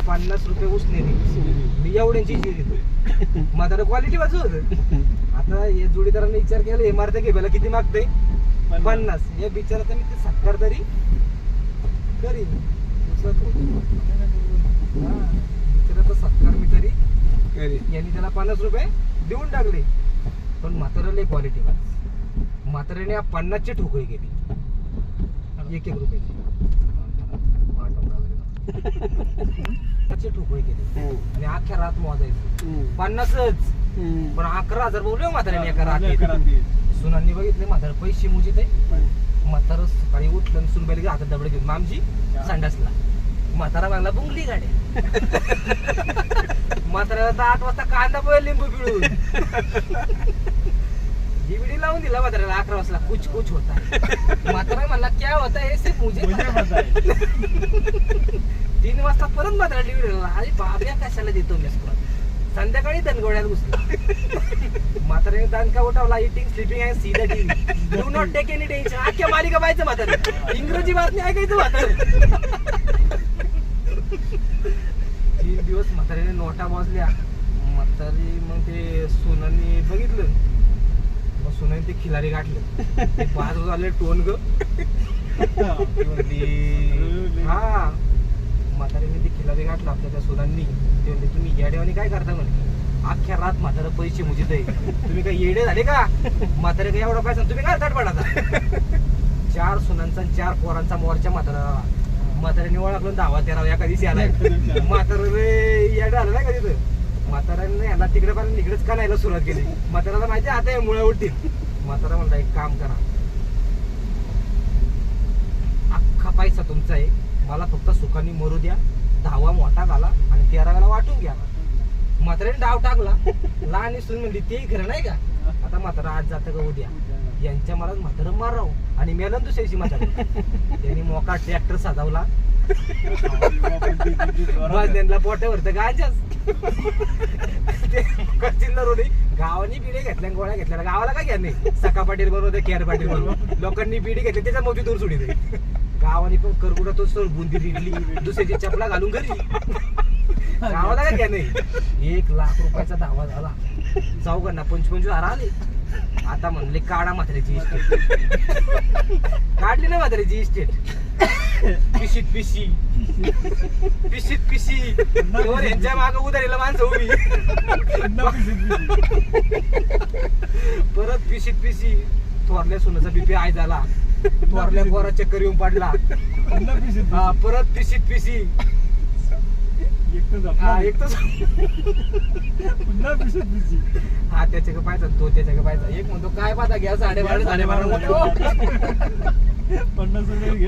50 रुपये उसने मी एवढ्यांची देतो. म्हातारा क्वालिटी वाजू होत. आता हे जोडीदारांनी विचार केला हे मारते घेबायला किती मागते 50. हे बिचारा मी ते 70 तरी करीन. बिचारा तर 70 मी तरी यांनी त्याला 50 रुपये देऊन टाकले. पण म्हाताऱ्याला क्वालिटी वाज. म्हाताऱ्याने 50ची ठोकळी केली 1-1 रुपयाची. ठोकळी केली आणि अख्ख्या रात मोजायचं 50च. पण 11,000 बोलले म्हाताऱ्याने एका रात्री. सुनांनी बघितले म्हातारा पैसे मुजित आहे. म्हातारा सकाळी उठलं सुनबाईला हातात दबडे घेऊन मामजी संडासला. म्हातारा मागला बुंगली गाड्या. म्हाताऱ्याला तर 8 वाजता कांदा पोहे लिंबू पिळून डीव्हीडी लावून दिला म्हाताऱ्याला. 11 वाजता कुछ कुछ होता. म्हातारा म्हणला क्या होता हे सिर्फ मुझे 3 वाजता परत म्हातारा डीव्हीडी लावला. अरे बाब्या कशाला देतो मी स्कॉल. संध्याकाळी दणगोड्यात घुसला. म्हाताऱ्याने दणका उठवला. Eating sleeping and see the TV. Do not take any tension. अख्ख्या मालिका पाहायचं म्हातारा. इंग्रजी बातमी ऐकायचं म्हातारा. 3 दिवस म्हाताऱ्याने नोटा मोजल्या. म्हातारी मग ते सोनांनी बघितलं. मग सोनाने ते खिलारी गाठलं. ते 5 झाले टोन ग. हा म्हातारीने ते खिलारी गाठलं आपल्या त्या सोनांनी. ते म्हणले तुम्ही येड्यावानी काय करता म्हणे. अख्ख्या रात म्हातारा पैसे मुजित आहे. तुम्ही काही येडे झाले का. म्हातारे काही एवढा पैसा तुम्ही काय तटपडाचा. 4 सुनांचा 4 पोरांचा मोर्चा म्हातारा. म्हाताऱ्याने ओळखलं 10-13 एका दिवशी आलाय. म्हातारा येडा आला नाही का तिथं. म्हाताऱ्याने याला तिकडे पण इकडेच कानायला सुरुवात केली. म्हाताऱ्याला माहिती आता हे मुळा उठतील. म्हातारा म्हणला एक काम करा अख्खा पैसा तुमचा आहे. मला फक्त सुखाने मरू द्या. 10वा मोठा घाला आणि 13व्याला वाटून घ्या. म्हाताऱ्याने डाव टाकला. लहान सून म्हणली तेही खरं नाही का. आता म्हातारा आज जातं का उद्या. यांच्या मला म्हातारं माराव आणि मेलन दुसऱ्याची म्हातारा. त्यांनी मोका ट्रॅक्टर साधावला. त्यांना पोट्यावरत गांजाच गावानी बिडे घेतल्या गोळ्या घेतल्या. गावाला काय घ्या नाही. सका पाटील बरोबर केअर पाटील बरोबर लोकांनी बिडी घेतली त्याच्या मोठी दूर सोडी. गावानी पण करकुडा तो सोड बुंदी रिडली. दुसऱ्याची चपला घालून घरी. गावाला काय घ्या नाही. 1 लाख रुपयाचा दावा झाला. चौघांना 25,000 आले. आता म्हणले काढा म्हाताऱ्याची इस्टेट. काढली ना म्हाताऱ्याची इस्टेट. पिशीत पिशी पिशीत पिशी. यांच्या माग उधारीला माणसं उभी. परत पिशीत पिशी. थोरल्या सोनाचा बीपी आय झाला. थोरल्या पोरा चक्कर येऊन पडला. परत पिशीत पिशी. हा त्याच्या का पाहिजे तो त्याच्या का पाहिजे. एक म्हणतो काय पाहता घ्या 12.5 12.5 50 रुपये